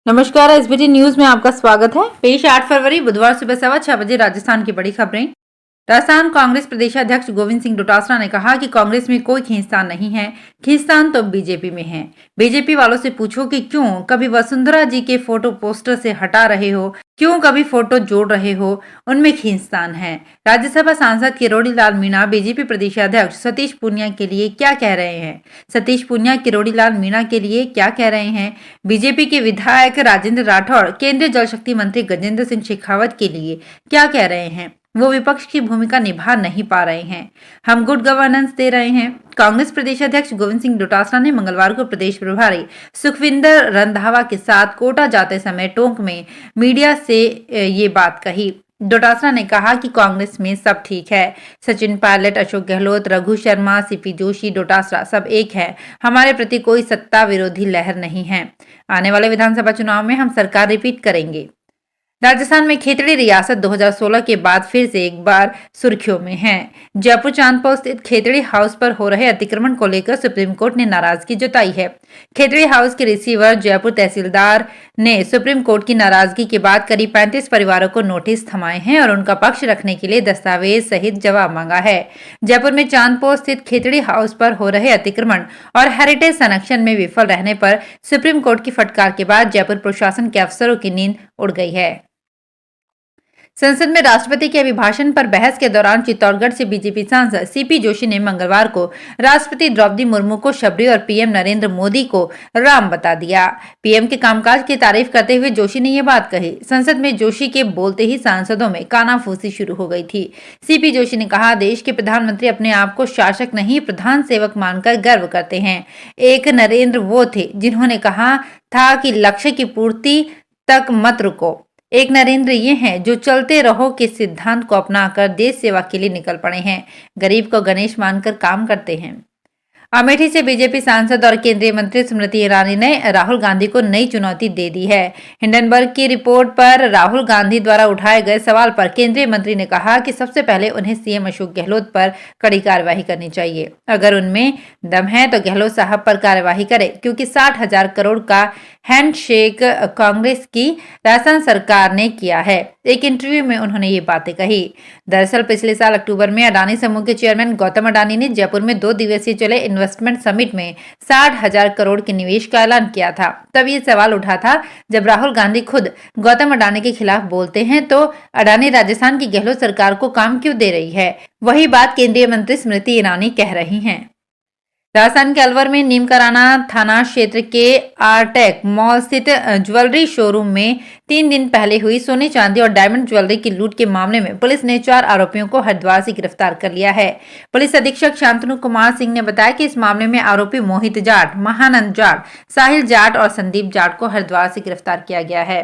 नमस्कार, SBT news में आपका स्वागत है। पेश 8 फरवरी बुधवार सुबह 6:15 राजस्थान की बड़ी खबरें। राजस्थान कांग्रेस प्रदेशाध्यक्ष गोविंद सिंह डोटासरा ने कहा कि कांग्रेस में कोई खींचतान नहीं है, खींचतान तो बीजेपी में है। बीजेपी वालों से पूछो कि क्यों कभी वसुंधरा जी के फोटो पोस्टर से हटा रहे हो, क्यों कभी फोटो जोड़ रहे हो, उनमें खींचतान है। राज्यसभा सांसद किरोड़ी लाल मीणा बीजेपी प्रदेशाध्यक्ष सतीश पूनिया के लिए क्या कह रहे हैं? सतीश पूनिया किरोड़ी लाल मीणा के लिए क्या कह रहे हैं? बीजेपी के विधायक राजेंद्र राठौड़ केंद्रीय जल शक्ति मंत्री गजेंद्र सिंह शेखावत के लिए क्या कह रहे हैं? वो विपक्ष की भूमिका निभा नहीं पा रहे हैं, हम गुड गवर्नेंस दे रहे हैं। कांग्रेस प्रदेशाध्यक्ष गोविंद सिंह डोटासरा ने मंगलवार को प्रदेश प्रभारी सुखविंदर रंधावा के साथ कोटा जाते समय टोंक में मीडिया से ये बात कही। डोटासरा ने कहा कि कांग्रेस में सब ठीक है। सचिन पायलट, अशोक गहलोत, रघु शर्मा, सीपी जोशी, डोटासरा सब एक है। हमारे प्रति कोई सत्ता विरोधी लहर नहीं है। आने वाले विधानसभा चुनाव में हम सरकार रिपीट करेंगे। राजस्थान में खेतड़ी रियासत 2016 के बाद फिर से एक बार सुर्खियों में है। जयपुर चांदपोल स्थित खेतड़ी हाउस पर हो रहे अतिक्रमण को लेकर सुप्रीम कोर्ट ने नाराजगी जताई है। खेतड़ी हाउस के रिसीवर जयपुर तहसीलदार ने सुप्रीम कोर्ट की नाराजगी के बाद करीब 35 परिवारों को नोटिस थमाए हैं और उनका पक्ष रखने के लिए दस्तावेज सहित जवाब मांगा है। जयपुर में चांदपोल स्थित खेतड़ी हाउस पर हो रहे अतिक्रमण और हेरिटेज संरक्षण में विफल रहने पर सुप्रीम कोर्ट की फटकार के बाद जयपुर प्रशासन के अफसरों की नींद उड़ गई है। संसद में राष्ट्रपति के अभिभाषण पर बहस के दौरान चित्तौड़गढ़ से बीजेपी सांसद सीपी जोशी ने मंगलवार को राष्ट्रपति द्रौपदी मुर्मू को शबरी और पीएम नरेंद्र मोदी को राम बता दिया। पीएम के कामकाज की तारीफ करते हुए जोशी ने ये बात कही। संसद में जोशी के बोलते ही सांसदों में कानाफूसी शुरू हो गई थी। सीपी जोशी ने कहा, देश के प्रधानमंत्री अपने आप को शासक नहीं प्रधान सेवक मानकर गर्व करते हैं। एक नरेंद्र वो थे जिन्होंने कहा था कि लक्ष्य की पूर्ति तक मत रुको। एक नरेंद्र ये हैं जो चलते रहो के सिद्धांत को अपनाकर देश सेवा के लिए निकल पड़े हैं, गरीब को गणेश मानकर काम करते हैं। अमेठी से बीजेपी सांसद और केंद्रीय मंत्री स्मृति ईरानी ने राहुल गांधी को नई चुनौती दे दी है। हिंडनबर्ग की रिपोर्ट पर राहुल गांधी द्वारा उठाए गए सवाल पर केंद्रीय मंत्री ने कहा कि सबसे पहले उन्हें सीएम अशोक गहलोत पर कड़ी कार्रवाई करनी चाहिए। अगर उनमें दम है तो गहलोत साहब पर कार्रवाई करे, क्योंकि 60,000 करोड़ का हैंडशेक कांग्रेस की राजस्थान सरकार ने किया है। एक इंटरव्यू में उन्होंने ये बातें कही। दरअसल पिछले साल अक्टूबर में अडानी समूह के चेयरमैन गौतम अडानी ने जयपुर में 2 दिवसीय चले इन्वेस्टमेंट समिट में 60,000 करोड़ के निवेश का ऐलान किया था। तब ये सवाल उठा था, जब राहुल गांधी खुद गौतम अडानी के खिलाफ बोलते हैं तो अडानी राजस्थान की गहलोत सरकार को काम क्यों दे रही है? वही बात केंद्रीय मंत्री स्मृति ईरानी कह रही हैं। राजस्थान के अलवर में नीमकाराना थाना क्षेत्र के आरटेक मॉल स्थित ज्वेलरी शोरूम में 3 दिन पहले हुई सोने चांदी और डायमंड ज्वेलरी की लूट के मामले में पुलिस ने 4 आरोपियों को हरिद्वार से गिरफ्तार कर लिया है। पुलिस अधीक्षक शांतनु कुमार सिंह ने बताया कि इस मामले में आरोपी मोहित जाट, महानंद जाट, साहिल जाट और संदीप जाट को हरिद्वार से गिरफ्तार किया गया है।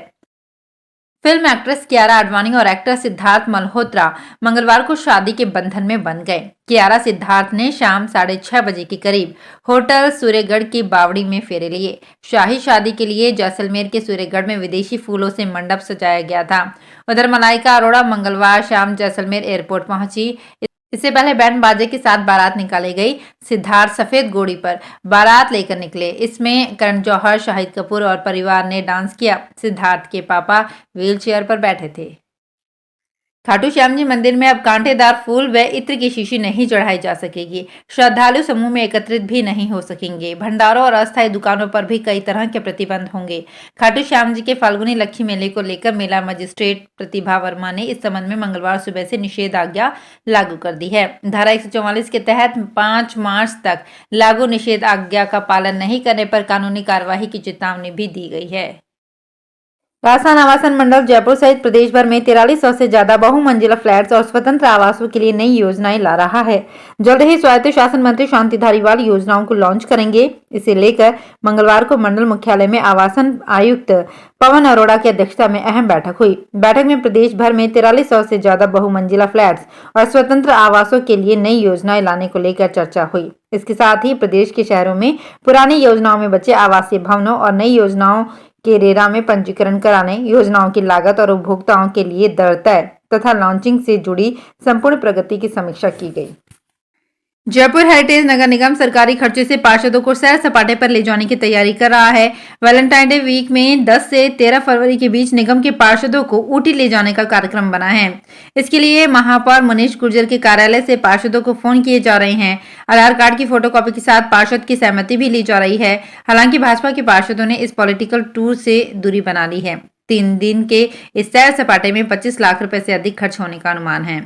फिल्म एक्ट्रेस कियारा आडवाणी और एक्टर सिद्धार्थ मल्होत्रा मंगलवार को शादी के बंधन में बंध गए। कियारा सिद्धार्थ ने शाम 6:30 बजे के करीब होटल सूर्यगढ़ की बावड़ी में फेरे लिए। शाही शादी के लिए जैसलमेर के सूर्यगढ़ में विदेशी फूलों से मंडप सजाया गया था। उधर मलाइका अरोड़ा मंगलवार शाम जैसलमेर एयरपोर्ट पहुंची। इससे पहले बैंड बाजे के साथ बारात निकाली गई। सिद्धार्थ सफेद घोड़ी पर बारात लेकर निकले। इसमें करण जौहर, शाहिद कपूर और परिवार ने डांस किया। सिद्धार्थ के पापा व्हीलचेयर पर बैठे थे। खाटू श्याम जी मंदिर में अब कांटेदार फूल व इत्र की शीशी नहीं चढ़ाई जा सकेगी। श्रद्धालु समूह में एकत्रित भी नहीं हो सकेंगे। भंडारों और अस्थायी दुकानों पर भी कई तरह के प्रतिबंध होंगे। खाटू श्याम जी के फाल्गुनी लक्ष्मी मेले को लेकर मेला मजिस्ट्रेट प्रतिभा वर्मा ने इस संबंध में मंगलवार सुबह से निषेधाज्ञा लागू कर दी है। धारा 144 के तहत 5 मार्च तक लागू निषेधाज्ञा का पालन नहीं करने पर कानूनी कार्यवाही की चेतावनी भी दी गई है। राजस्थान आवासन मंडल जयपुर सहित प्रदेश भर में 4300 से ज्यादा बहुमंजिला फ्लैट्स और स्वतंत्र आवासों के लिए नई योजनाएं ला रहा है। जल्द ही स्वायत्त शासन मंत्री शांति धारीवाल योजनाओं को लॉन्च करेंगे। इसे लेकर मंगलवार को मंडल मुख्यालय में आवासन आयुक्त पवन अरोड़ा की अध्यक्षता में अहम बैठक हुई। बैठक में प्रदेश भर में 4300 से ज्यादा बहुमंजिला फ्लैट्स और स्वतंत्र आवासों के लिए नई योजनाएं लाने को लेकर चर्चा हुई। इसके साथ ही प्रदेश के शहरों में पुरानी योजनाओं में बचे आवासीय भवनों और नई योजनाओं के रेरा में पंजीकरण कराने, योजनाओं की लागत और उपभोक्ताओं के लिए दर तय तथा लॉन्चिंग से जुड़ी संपूर्ण प्रगति की समीक्षा की गई। जयपुर हेरिटेज नगर निगम सरकारी खर्चे से पार्षदों को सैर सपाटे पर ले जाने की तैयारी कर रहा है। वैलेंटाइन डे वीक में 10 से 13 फरवरी के बीच निगम के पार्षदों को ऊटी ले जाने का कार्यक्रम बना है। इसके लिए महापौर मनीष गुर्जर के कार्यालय से पार्षदों को फोन किए जा रहे हैं। आधार कार्ड की फोटोकॉपी के साथ पार्षद की सहमति भी ली जा रही है। हालांकि भाजपा के पार्षदों ने इस पॉलिटिकल टूर से दूरी बना ली है। 3 दिन के इस सैर सपाटे में 25 लाख रुपए से अधिक खर्च होने का अनुमान है।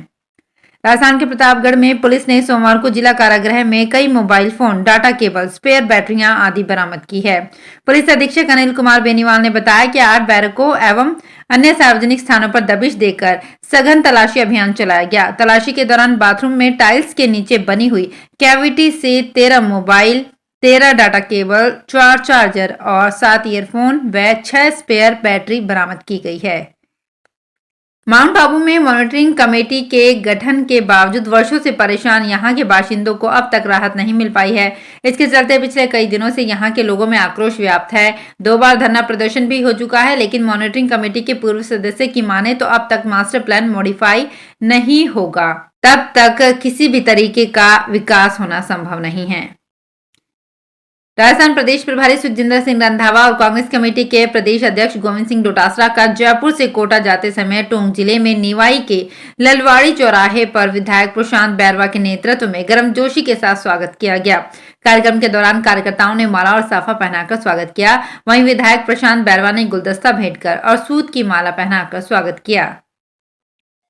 राजस्थान के प्रतापगढ़ में पुलिस ने सोमवार को जिला कारागृह में कई mobile phone, data cable, spare बैटरियां आदि बरामद की है। पुलिस अधीक्षक अनिल कुमार बेनीवाल ने बताया कि 8 बैरकों एवं अन्य सार्वजनिक स्थानों पर दबिश देकर सघन तलाशी अभियान चलाया गया। तलाशी के दौरान बाथरूम में टाइल्स के नीचे बनी हुई कैविटी से 13 मोबाइल, 13 डाटा केबल, 4 चार्जर और 7 ईयरफोन व 6 स्पेयर बैटरी बरामद की गई है। माउंट आबू में मॉनिटरिंग कमेटी के गठन के बावजूद वर्षों से परेशान यहां के बाशिंदों को अब तक राहत नहीं मिल पाई है। इसके चलते पिछले कई दिनों से यहां के लोगों में आक्रोश व्याप्त है। 2 बार धरना प्रदर्शन भी हो चुका है, लेकिन मॉनिटरिंग कमेटी के पूर्व सदस्य की माने तो अब तक मास्टर प्लान मॉडिफाई नहीं होगा, तब तक किसी भी तरीके का विकास होना संभव नहीं है। राजस्थान प्रदेश प्रभारी सुखजिंदर सिंह रंधावा और कांग्रेस कमेटी के प्रदेश अध्यक्ष गोविंद सिंह डोटासरा का जयपुर से कोटा जाते समय टोंक जिले में निवाई के ललवाड़ी चौराहे पर विधायक प्रशांत बैरवा के नेतृत्व में गर्मजोशी के साथ स्वागत किया गया। कार्यक्रम के दौरान कार्यकर्ताओं ने माला और साफा पहनाकर स्वागत किया। वहीं विधायक प्रशांत बैरवा ने गुलदस्ता भेंट कर और सूत की माला पहनाकर स्वागत किया।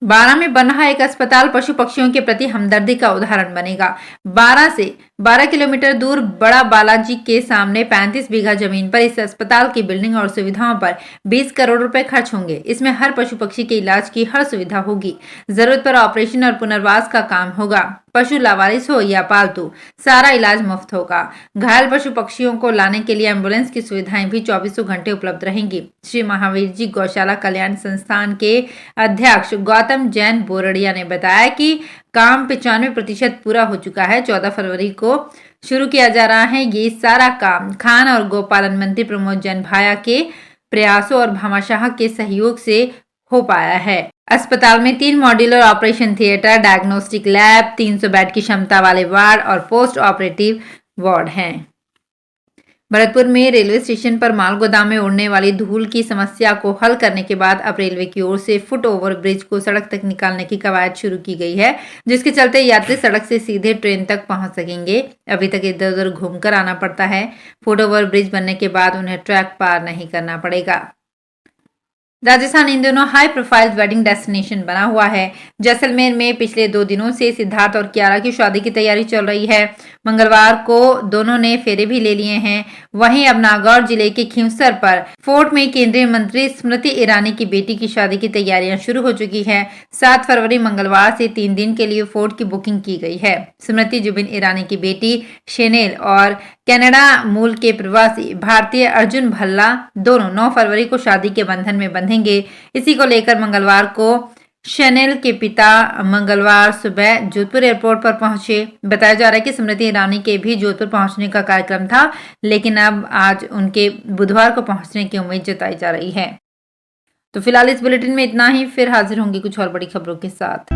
12 में बन रहा एक अस्पताल पशु पक्षियों के प्रति हमदर्दी का उदाहरण बनेगा। 12 से 12 किलोमीटर दूर बड़ा बालाजी के सामने 35 बीघा जमीन पर इस अस्पताल की बिल्डिंग और सुविधाओं पर 20 करोड़ रुपए खर्च होंगे। इसमें हर पशु पक्षी के इलाज की हर सुविधा होगी। जरूरत पर ऑपरेशन और पुनर्वास का काम होगा। पशु लावारिस हो या पालतू, सारा इलाज मुफ्त होगा। घायल पशु पक्षियों को लाने के लिए एम्बुलेंस की सुविधाएं भी 24 घंटे उपलब्ध रहेंगी। श्री महावीर जी गौशाला कल्याण संस्थान के अध्यक्ष गौतम जैन बोरड़िया ने बताया कि काम 95% पूरा हो चुका है। 14 फरवरी को शुरू किया जा रहा है। ये सारा काम खान और गोपालन मंत्री प्रमोद जैन भाया के प्रयासों और भामाशाह के सहयोग से हो पाया है। अस्पताल में 3 modular operation theatre, diagnostic lab, 300 bed की क्षमता वाले वार्ड और पोस्ट ऑपरेटिव वार्ड हैं। भरतपुर में रेलवे स्टेशन पर माल गोदाम में उड़ने वाली धूल की समस्या को हल करने के बाद अब रेलवे की ओर से फुट ओवर ब्रिज को सड़क तक निकालने की कवायद शुरू की गई है, जिसके चलते यात्री सड़क से सीधे ट्रेन तक पहुंच सकेंगे। अभी तक इधर उधर घूमकर आना पड़ता है। फुट ओवर ब्रिज बनने के बाद उन्हें ट्रैक पार नहीं करना पड़ेगा। राजस्थान इन दिनों हाई प्रोफाइल वेडिंग डेस्टिनेशन बना हुआ है। जैसलमेर में पिछले 2 दिनों से सिद्धार्थ और कियारा की शादी की तैयारी चल रही है। मंगलवार को दोनों ने फेरे भी ले लिए हैं। वहीं अब नागौर जिले के खींवसर पर फोर्ट में केंद्रीय मंत्री स्मृति ईरानी की बेटी की शादी की तैयारियां शुरू हो चुकी है। 7 फरवरी मंगलवार से 3 दिन के लिए फोर्ट की बुकिंग की गई है। स्मृति जुबिन ईरानी की बेटी शेनेल और कनाडा मूल के प्रवासी भारतीय अर्जुन भल्ला दोनों 9 फरवरी को शादी के बंधन में बंधेंगे। इसी को लेकर मंगलवार को शनेल के पिता मंगलवार सुबह जोधपुर एयरपोर्ट पर पहुंचे। बताया जा रहा है कि स्मृति ईरानी के भी जोधपुर पहुंचने का कार्यक्रम था, लेकिन अब आज उनके बुधवार को पहुंचने की उम्मीद जताई जा रही है। तो फिलहाल इस बुलेटिन में इतना ही। फिर हाजिर होंगी कुछ और बड़ी खबरों के साथ।